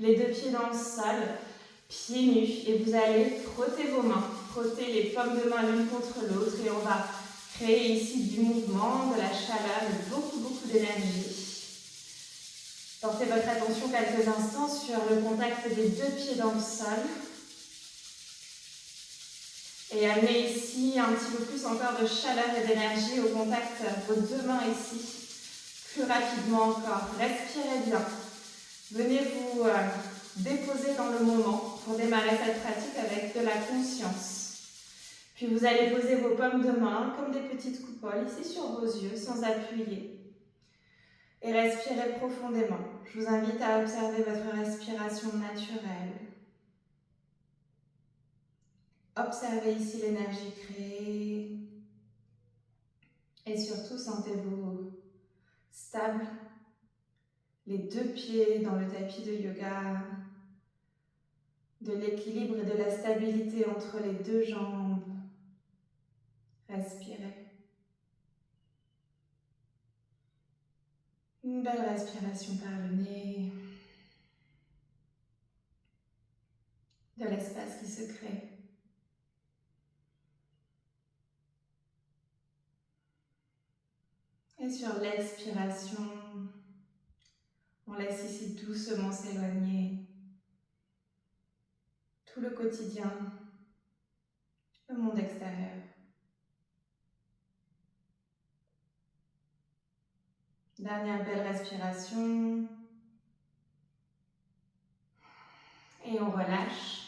les deux pieds dans le sol, pieds nus, et vous allez frotter vos mains, frotter les paumes de main l'une contre l'autre, et on va créer ici du mouvement, de la chaleur, et beaucoup d'énergie. Portez votre attention quelques instants sur le contact des deux pieds dans le sol. Et amenez ici un petit peu plus encore de chaleur et d'énergie au contact de vos deux mains ici. Plus rapidement encore. Respirez bien. Venez vous déposer dans le moment pour démarrer cette pratique avec de la conscience. Puis vous allez poser vos paumes de main comme des petites coupoles ici sur vos yeux sans appuyer. Et respirez profondément. Je vous invite à observer votre respiration naturelle. Observez ici l'énergie créée. Et surtout, sentez-vous stable. Les deux pieds dans le tapis de yoga. De l'équilibre et de la stabilité entre les deux jambes. Respirez. Une belle respiration par le nez. De l'espace qui se crée. Et sur l'expiration, on laisse ici doucement s'éloigner tout le quotidien, le monde extérieur. Dernière belle respiration. Et on relâche.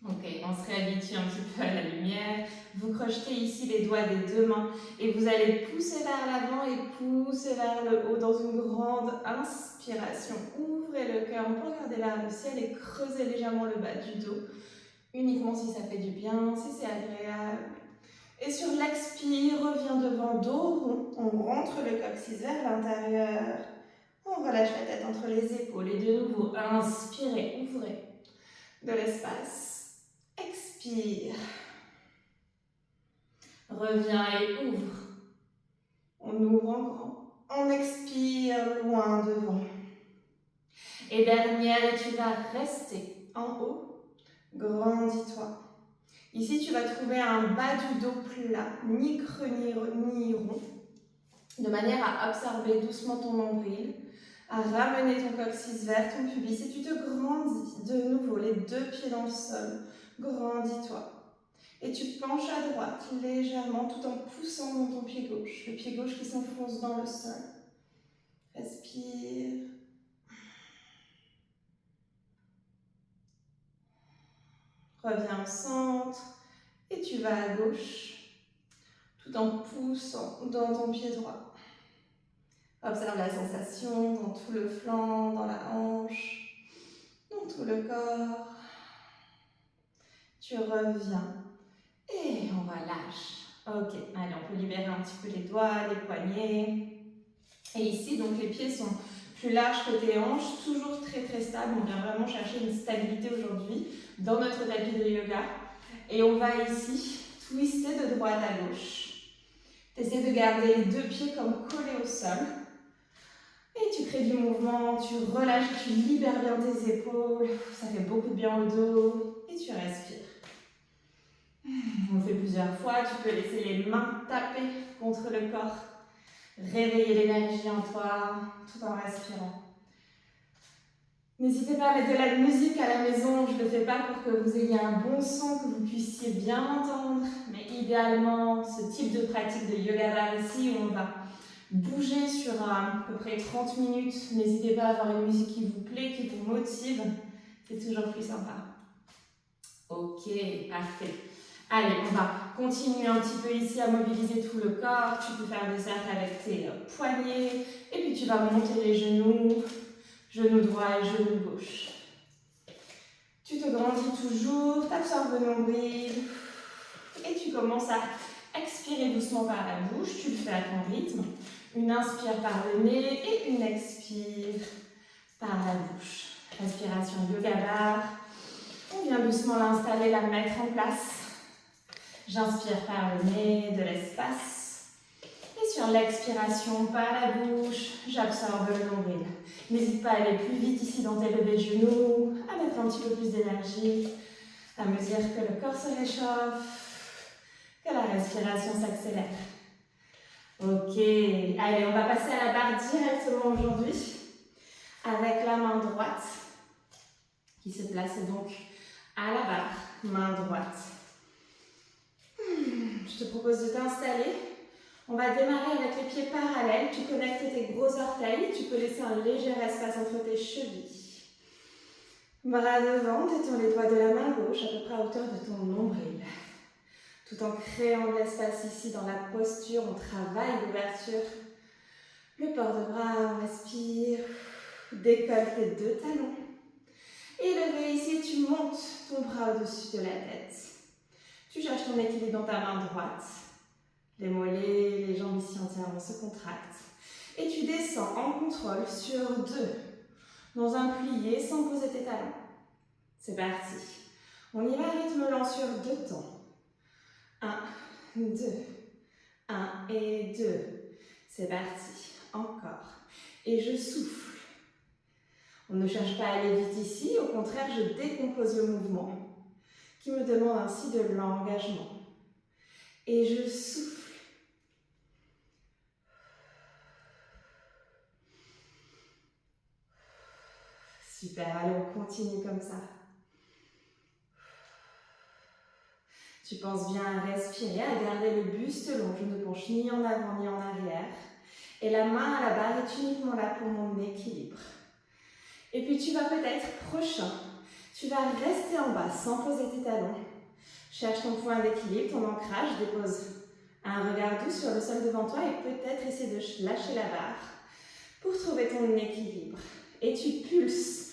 Ok, on se réhabitue un petit peu à la lumière. Vous crochetez ici les doigts des deux mains et vous allez pousser vers l'avant et pousser vers le haut dans une grande inspiration. Ouvrez le cœur, on peut regarder vers le ciel et creuser légèrement le bas du dos. Uniquement si ça fait du bien, si c'est agréable. Et sur l'expire, reviens devant, dos rond. On rentre le coccyx vers l'intérieur. On relâche la tête entre les épaules et de nouveau, inspirez, ouvrez de l'espace. Expire. Reviens et ouvre. On ouvre en grand. On expire loin devant. Et dernière, et tu vas rester en haut. Grandis-toi. Ici, tu vas trouver un bas du dos plat, ni creux ni rond, de manière à observer doucement ton nombril, à ramener ton coccyx vers ton pubis. Et tu te grandis de nouveau, les deux pieds dans le sol. Grandis-toi. Et tu penches à droite légèrement tout en poussant dans ton pied gauche. Le pied gauche qui s'enfonce dans le sol. Respire. Reviens au centre. Et tu vas à gauche tout en poussant dans ton pied droit. Observe la sensation dans tout le flanc, dans la hanche, dans tout le corps. Tu reviens. Et on relâche. Ok, allez, on peut libérer un petit peu les doigts, les poignets. Et ici, donc les pieds sont plus larges côté hanches, toujours très stable. On vient vraiment chercher une stabilité aujourd'hui dans notre tapis de yoga. Et on va ici twister de droite à gauche. Tu essaies de garder les deux pieds comme collés au sol. Et tu crées du mouvement, tu relâches, tu libères bien tes épaules. Ça fait beaucoup de bien au dos. Et tu respires. On le fait plusieurs fois. Tu peux laisser les mains taper contre le corps. Réveiller l'énergie en toi tout en respirant. N'hésitez pas à mettre de la musique à la maison. Je ne le fais pas pour que vous ayez un bon son, que vous puissiez bien entendre. Mais idéalement, ce type de pratique de yoga bar ici, où on va bouger sur à peu près 30 minutes. N'hésitez pas à avoir une musique qui vous plaît, qui vous motive. C'est toujours plus sympa. Ok, parfait. Allez, on va continuer un petit peu ici à mobiliser tout le corps. Tu peux faire des cercles avec tes poignets. Et puis tu vas monter les genoux. Genou droit et genou gauche. Tu te grandis toujours, tu absorbes le nombril. Et tu commences à expirer doucement par la bouche. Tu le fais à ton rythme. Une inspire par le nez et une expire par la bouche. Respiration yoga bar. On vient doucement l'installer, la mettre en place. J'inspire par le nez, de l'espace. Et sur l'expiration par la bouche, j'absorbe le nombril. N'hésite pas à aller plus vite ici dans tes levées de genoux, à mettre un petit peu plus d'énergie, à me dire que le corps se réchauffe, que la respiration s'accélère. Ok, allez, on va passer à la barre directement aujourd'hui avec la main droite qui se place donc à la barre, main droite. Je te propose de t'installer. On va démarrer avec les pieds parallèles. Tu connectes tes gros orteils. Tu peux laisser un léger espace entre tes chevilles. Bras devant, détends les doigts de la main gauche à peu près à hauteur de ton nombril. Tout en créant de l'espace ici dans la posture, on travaille l'ouverture. Le port de bras, on respire. Décolle tes deux talons. Et levé ici, tu montes ton bras au-dessus de la tête. Tu cherches ton équilibre dans ta main droite. Les mollets, les jambes ici entièrement se contractent. Et tu descends en contrôle sur 2. Dans un plié sans poser tes talons. C'est parti. On y va, rythme lent sur 2 temps. 1, 2. 1 et 2. C'est parti. Encore. Et je souffle. On ne cherche pas à aller vite ici. Au contraire, je décompose le mouvement qui me demande ainsi de l'engagement. Et je souffle. Super, allez, on continue comme ça. Tu penses bien à respirer, à garder le buste long. Je ne penche ni en avant ni en arrière. Et la main à la barre est uniquement là pour mon équilibre. Et puis tu vas peut-être prochain. Tu vas rester en bas sans poser tes talons. Cherche ton point d'équilibre, ton ancrage. Dépose un regard doux sur le sol devant toi et peut-être essaie de lâcher la barre pour trouver ton équilibre. Et tu pulses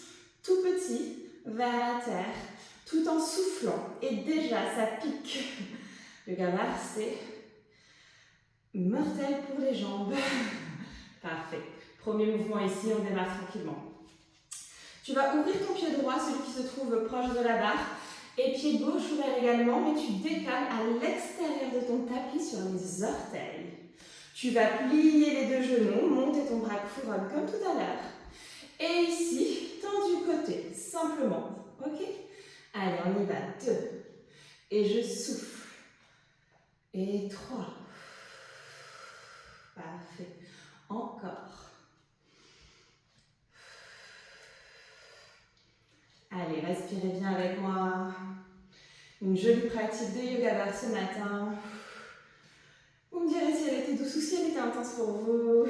tout petit vers la terre, tout en soufflant. Et déjà, ça pique. Le gabbard, c'est mortel pour les jambes. Parfait. Premier mouvement ici, on démarre tranquillement. Tu vas ouvrir ton pied droit, celui qui se trouve proche de la barre, et pied gauche ouvert également, mais tu décales à l'extérieur de ton tapis sur les orteils. Tu vas plier les 2 genoux, monter ton bras couronne comme tout à l'heure. Et ici, tendu côté, simplement. Ok? Allez, on y va. 2. Et je souffle. Et 3. Parfait. Encore. Allez, respirez bien avec moi. Une jolie pratique de yoga bar ce matin. Vous me direz si elle était douce ou si elle était intense pour vous.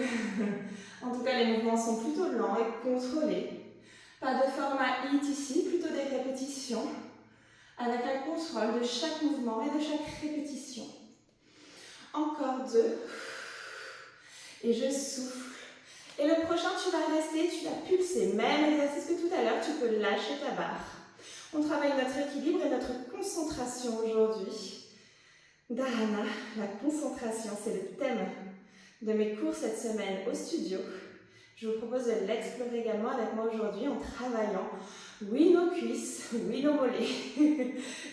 En tout cas, les mouvements sont plutôt lents et contrôlés. Pas de format HIIT ici, plutôt des répétitions, avec un contrôle de chaque mouvement et de chaque répétition. Encore 2. Et je souffle. Et le prochain, tu vas rester, tu vas pulser. Même exercice que tout à l'heure, tu peux lâcher ta barre. On travaille notre équilibre et notre concentration aujourd'hui. Dharana, la concentration, c'est le thème de mes cours cette semaine au studio. Je vous propose de l'explorer également avec moi aujourd'hui en travaillant, oui, nos cuisses, oui, nos mollets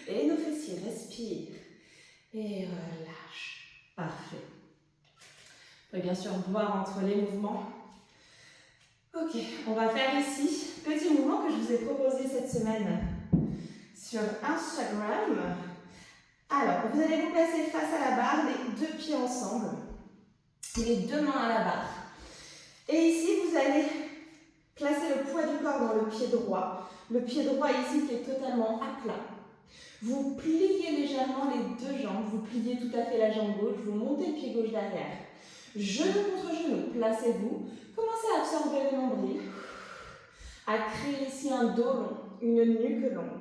et nos fessiers. Respire et relâche. Parfait. Vous pouvez bien sûr boire entre les mouvements. Ok, on va faire ici petit mouvement que je vous ai proposé cette semaine sur Instagram. Alors, vous allez vous placer face à la barre, les 2 pieds ensemble et les 2 mains à la barre. Et ici, vous allez placer le poids du corps dans le pied droit. Le pied droit ici qui est totalement à plat. Vous pliez légèrement les 2 jambes, vous pliez tout à fait la jambe gauche, vous montez le pied gauche derrière. Genou contre genou, placez-vous. Commencez à absorber le nombril, à créer ici un dos long, une nuque longue.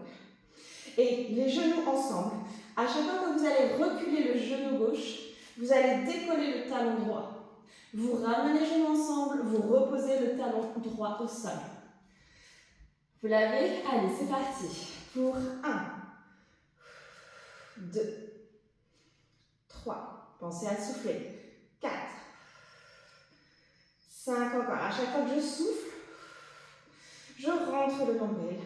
Et les genoux ensemble. À chaque fois que vous allez reculer le genou gauche, vous allez décoller le talon droit. Vous ramenez les genoux ensemble, vous reposez le talon droit au sol. Vous l'avez? Allez, c'est parti. Pour 1, 2, 3. Pensez à souffler. 4, 5 encore. À chaque fois que je souffle, je rentre le nombril.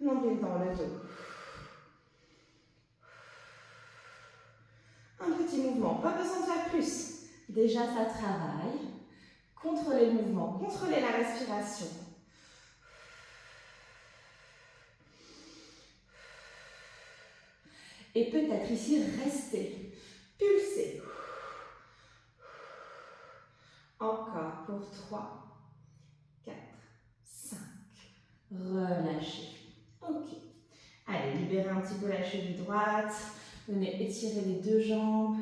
Nombril dans le dos. Un petit mouvement, pas besoin de faire plus. Déjà, ça travaille. Contrôlez le mouvement, contrôlez la respiration. Et peut-être ici, restez, pulsez. Encore pour 3, 4, 5. Relâchez. Ok. Allez, libérez un petit peu la cheville droite. Venez étirer les deux jambes.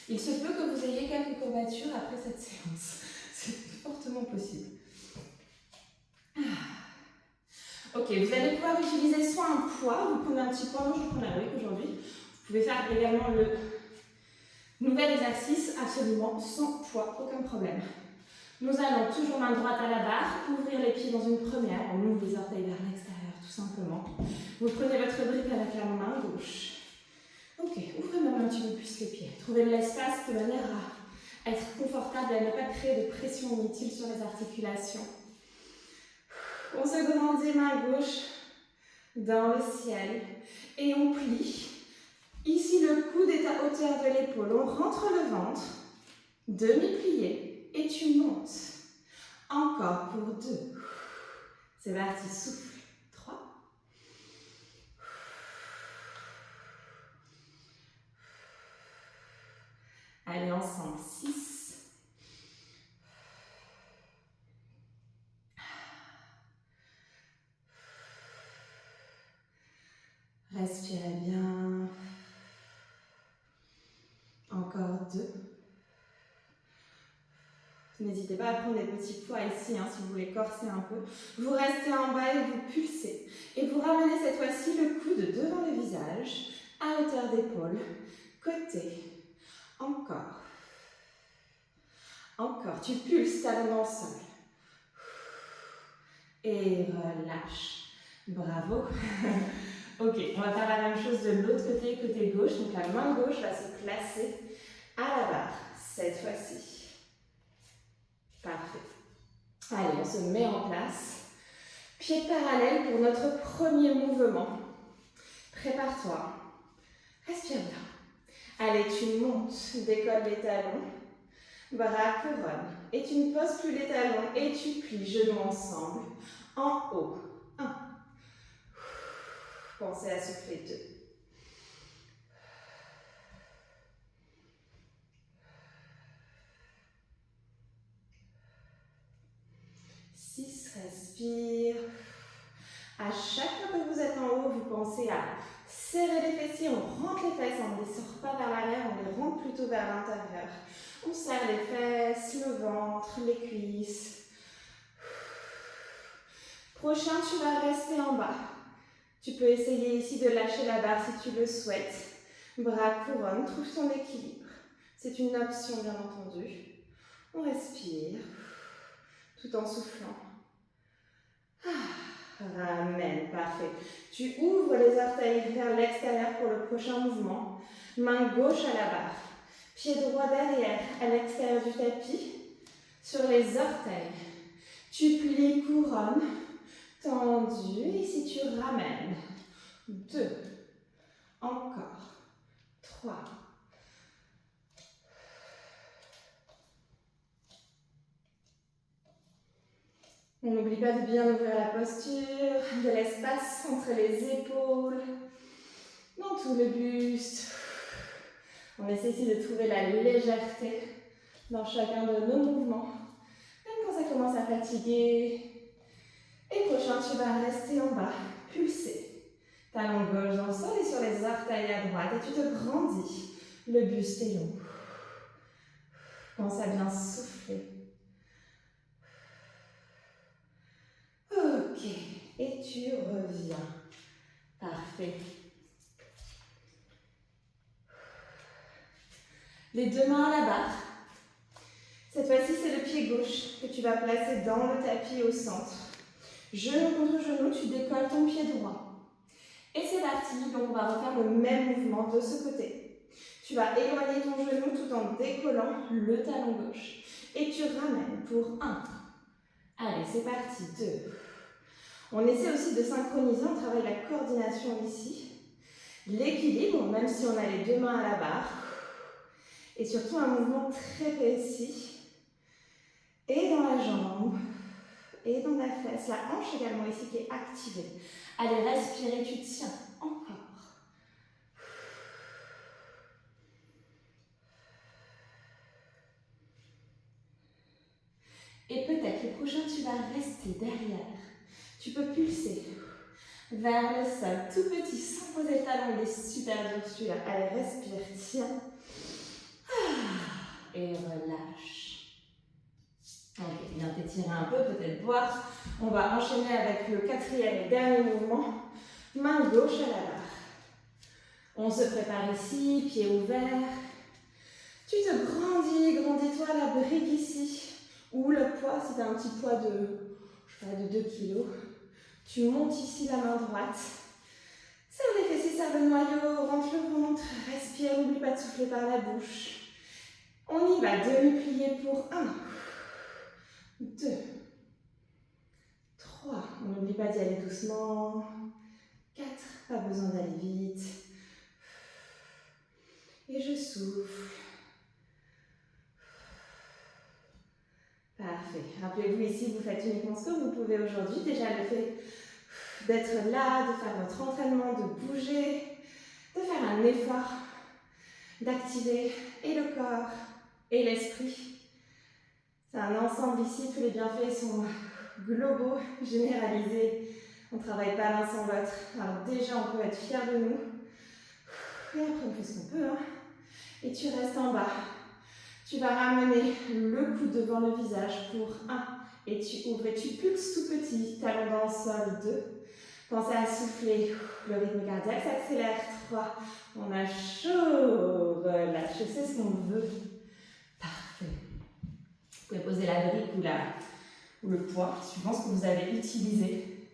Il se peut que vous ayez quelques courbatures après cette séance. C'est fortement possible. Ok, vous allez pouvoir utiliser soit un poids, vous prenez un petit poids, moi je prends la brique aujourd'hui. Vous pouvez faire également le nouvel exercice absolument sans poids, aucun problème. Nous allons toujours main droite à la barre, ouvrir les pieds dans une première, on ouvre les orteils vers l'extérieur tout simplement. Vous prenez votre brique avec la main gauche. Ok, ouvrez même un petit peu plus les pieds. Trouvez de l'espace de manière à être confortable et à ne pas créer de pression inutile sur les articulations. On se grandit main gauche dans le ciel et on plie. Ici, le coude est à hauteur de l'épaule. On rentre le ventre, demi-plié et tu montes. Encore pour 2. C'est parti, souffle. 3. Allez, ensemble. 6. Respirez bien. Encore 2. N'hésitez pas à prendre des petits poids ici, si vous voulez corser un peu. Vous restez en bas et vous pulsez. Et vous ramenez cette fois-ci le coude devant le visage, à hauteur d'épaule, côté. Encore. Encore. Tu pulses, talon dans le sol. Et relâche. Bravo. Ok, on va faire la même chose de l'autre côté, côté gauche. Donc la main gauche va se placer à la barre, cette fois-ci. Parfait. Allez, on se met en place. Pieds parallèles pour notre premier mouvement. Prépare-toi. Respire bien. Allez, tu montes, décolle les talons. Bras couronne. Et tu ne poses plus les talons et tu plies genoux ensemble. En haut. 1. Pensez à souffler 2. 6, respire. À chaque fois que vous êtes en haut, vous pensez à serrer les fessiers, on rentre les fesses, on ne les sort pas vers l'arrière, on les rentre plutôt vers l'intérieur. On serre les fesses, le ventre, les cuisses. Prochain, tu vas rester en bas. Tu peux essayer ici de lâcher la barre si tu le souhaites. Bras couronne, trouve ton équilibre. C'est une option bien entendu. On respire, tout en soufflant. Ramène, parfait. Tu ouvres les orteils vers l'extérieur pour le prochain mouvement. Main gauche à la barre. Pied droit derrière, à l'extérieur du tapis. Sur les orteils. Tu plies couronne, tendu. Ici, tu ramènes. 2. Encore. 3. On n'oublie pas de bien ouvrir la posture, de l'espace entre les épaules, dans tout le buste. On essaie ici de trouver la légèreté dans chacun de nos mouvements, même quand ça commence à fatiguer. Et prochain, tu vas rester en bas, pulser. Talon gauche dans le sol et sur les orteils à droite. Et tu te grandis. Le buste est long. Pense à bien souffler. Ok, et tu reviens. Parfait. Les deux mains à la barre. Cette fois-ci, c'est le pied gauche que tu vas placer dans le tapis au centre. Genou contre genou, tu décolles ton pied droit. Et c'est parti, donc on va refaire le même mouvement de ce côté. Tu vas éloigner ton genou tout en décollant le talon gauche. Et tu ramènes pour 1. Allez, c'est parti, 2. On essaie aussi de synchroniser, on travaille la coordination ici. L'équilibre, même si on a les deux mains à la barre. Et surtout un mouvement très précis. dans la jambe et dans la fesse. La hanche également ici qui est activée. Allez, respirez, tu tiens. Encore. Et peut-être le prochain, tu vas rester derrière. Tu peux pulser vers le sol, tout petit, sans poser le talon. Il est super dur celui-là. Allez, respire, tiens. Et relâche. Ok, viens t'étirer un peu, peut-être boire. On va enchaîner avec le quatrième et dernier mouvement. Main gauche à la barre. On se prépare ici, pieds ouverts. Tu te grandis-toi à la brique ici. Ou le poids, si tu as un petit poids de, je sais pas, de 2 kg. Tu montes ici la main droite. Serre les fessiers, serre le noyau, rentre le ventre. Respire, n'oublie pas de souffler par la bouche. On y va, demi-plié pour 1, 2, 3. On n'oublie pas d'y aller doucement. 4, pas besoin d'aller vite. Et je souffle. Parfait. Rappelez-vous ici, vous faites uniquement ce que vous pouvez aujourd'hui. Déjà le fait d'être là, de faire votre entraînement, de bouger, de faire un effort, d'activer et le corps et l'esprit. C'est un ensemble ici, tous les bienfaits sont globaux, généralisés. On ne travaille pas l'un sans l'autre. Alors déjà, on peut être fier de nous. Et après, on fait ce qu'on peut. Et tu restes en bas. Tu vas ramener le coude devant le visage pour 1. Et tu ouvres et tu pulses tout petit. Talon dans le sol, 2. Pensez à souffler. Le rythme cardiaque s'accélère. 3. On a chaud. Relâche. C'est ce qu'on veut. Parfait. Vous pouvez poser la brique ou le poids, suivant ce que vous avez utilisé.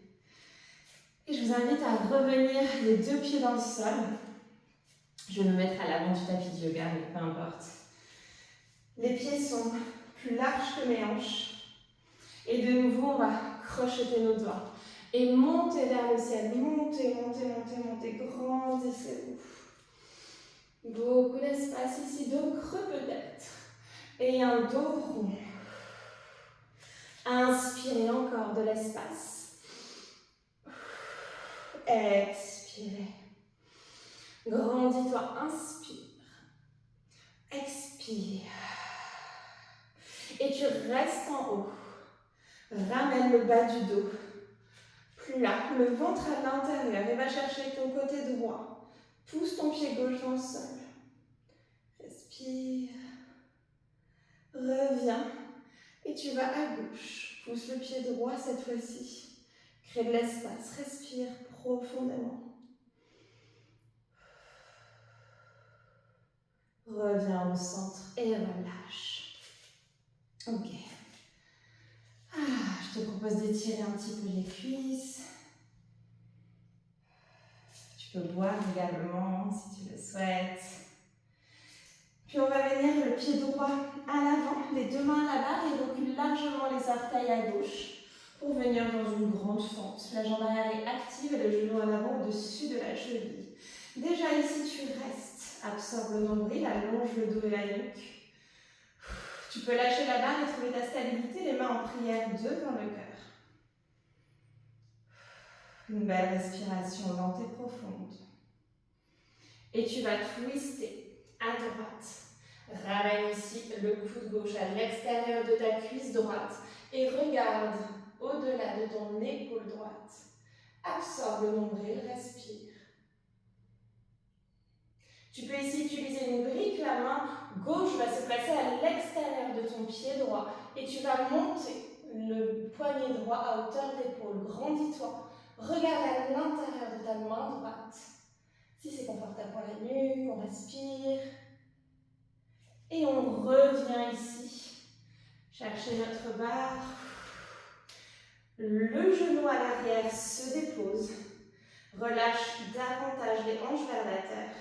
Et je vous invite à revenir les 2 pieds dans le sol. Je vais me mettre à l'avant du tapis de yoga, mais peu importe. Les pieds sont plus larges que mes hanches. Et de nouveau, on va crocheter nos doigts. Et monter vers le ciel. Monter, monter, monter, monter. Grandissez-vous. Beaucoup d'espace ici. Dos creux peut-être. Et un dos rond. Inspirez encore de l'espace. Expirez. Grandis-toi. Inspire. Expire. Et tu restes en haut. Ramène le bas du dos. Plus là, le ventre à l'intérieur. Et va chercher ton côté droit. Pousse ton pied gauche dans le sol. Respire. Reviens. Et tu vas à gauche. Pousse le pied droit cette fois-ci. Crée de l'espace. Respire profondément. Reviens au centre et relâche. Ok. Je te propose d'étirer un petit peu les cuisses. Tu peux boire également si tu le souhaites. Puis on va venir le pied droit à l'avant, les 2 mains à la barre et recule largement les orteils à gauche pour venir dans une grande fente. La jambe arrière est active et le genou à l'avant au-dessus de la cheville. Déjà ici tu restes, absorbe le nombril, allonge le dos et la nuque. Tu peux lâcher la barre et trouver ta stabilité, les mains en prière devant le cœur. Une belle respiration lente et profonde. Et tu vas twister à droite. Ramène ici le coude gauche à l'extérieur de ta cuisse droite et regarde au-delà de ton épaule droite. Absorbe le nombril, respire. Tu peux ici utiliser une brique, la main gauche va se placer à l'extérieur de ton pied droit et tu vas monter le poignet droit à hauteur d'épaule. Grandis-toi. Regarde à l'intérieur de ta main droite. Si c'est confortable pour la nuque, on respire. Et on revient ici. Chercher notre barre. Le genou à l'arrière se dépose. Relâche davantage les hanches vers la terre.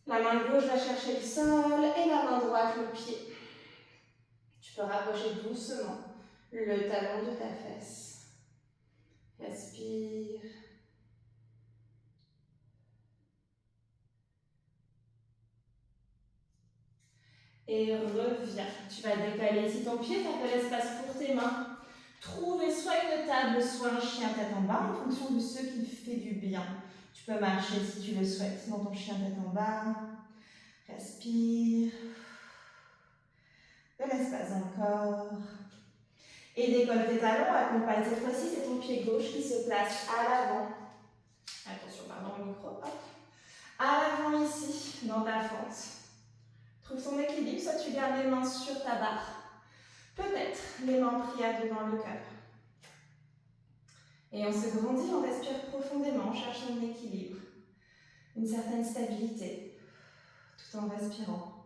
La main gauche va chercher le sol et la main droite le pied. Tu peux rapprocher doucement le talon de ta fesse. Respire. Et reviens. Tu vas décaler ici ton pied, faire de l'espace pour tes mains. Trouver soit une table, soit un chien tête en bas en fonction de ce qui fait du bien. Tu peux marcher si tu le souhaites dans ton chien tête en bas. Respire. De l'espace encore. Et décolle tes talons, accompagne cette fois-ci, c'est ton pied gauche qui se place à l'avant. Attention, pardon, le micro. Hop. À l'avant ici, dans ta fente. Trouve ton équilibre, soit tu gardes les mains sur ta barre. Peut-être les mains en prière devant le cœur. Et on se grandit, on respire profondément, on cherche un équilibre, une certaine stabilité, tout en respirant.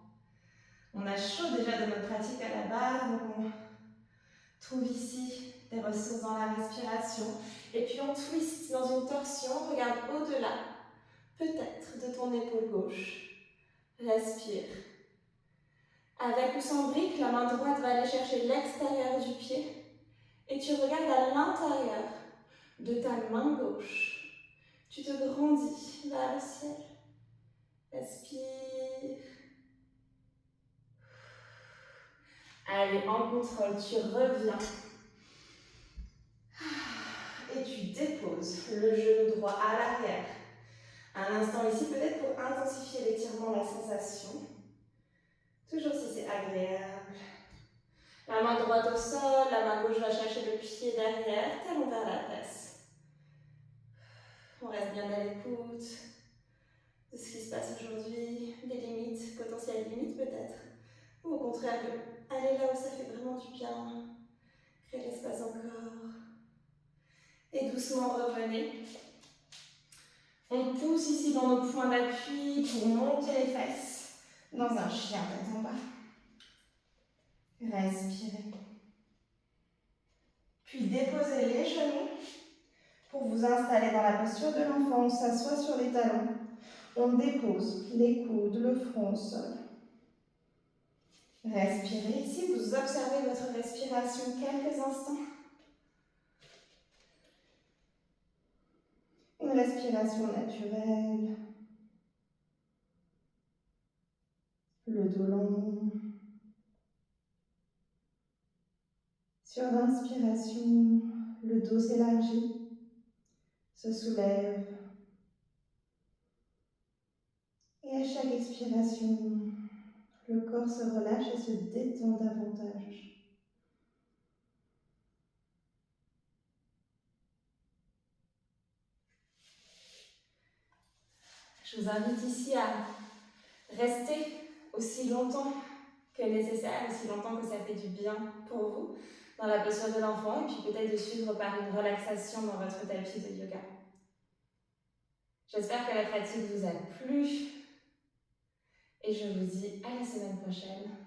On a chaud déjà de notre pratique à la barre, donc on trouve ici des ressources dans la respiration. Et puis on twist dans une torsion, regarde au-delà, peut-être de ton épaule gauche. Respire. Avec ou sans brique, la main droite va aller chercher l'extérieur du pied et tu regardes à l'intérieur de ta main gauche. Tu te grandis vers le ciel. Respire. Allez, en contrôle, tu reviens. Et tu déposes le genou droit à l'arrière. Un instant ici, peut-être pour intensifier l'étirement, la sensation. Toujours si c'est agréable. La main droite au sol, la main gauche va chercher le pied derrière, talon vers la presse. On reste bien à l'écoute de ce qui se passe aujourd'hui, des limites, potentielles limites peut-être. Ou au contraire, aller là où ça fait vraiment du bien. Créer l'espace encore. Et doucement revenez. On pousse ici dans nos points d'appui pour monter les fesses dans un chien tête en bas. Respirez. Puis déposez les genoux pour vous installer dans la posture de l'enfant. On s'assoit sur les talons. On dépose les coudes, le front au sol. Respirez. Ici, vous observez votre respiration quelques instants. Une respiration naturelle. Le dos long. Sur l'inspiration, le dos s'élargit, se soulève. Et à chaque expiration, le corps se relâche et se détend davantage. Je vous invite ici à rester aussi longtemps que nécessaire, aussi longtemps que ça fait du bien pour vous, dans la posture de l'enfant, et puis peut-être de suivre par une relaxation dans votre tapis de yoga. J'espère que la pratique vous a plu, et je vous dis à la semaine prochaine.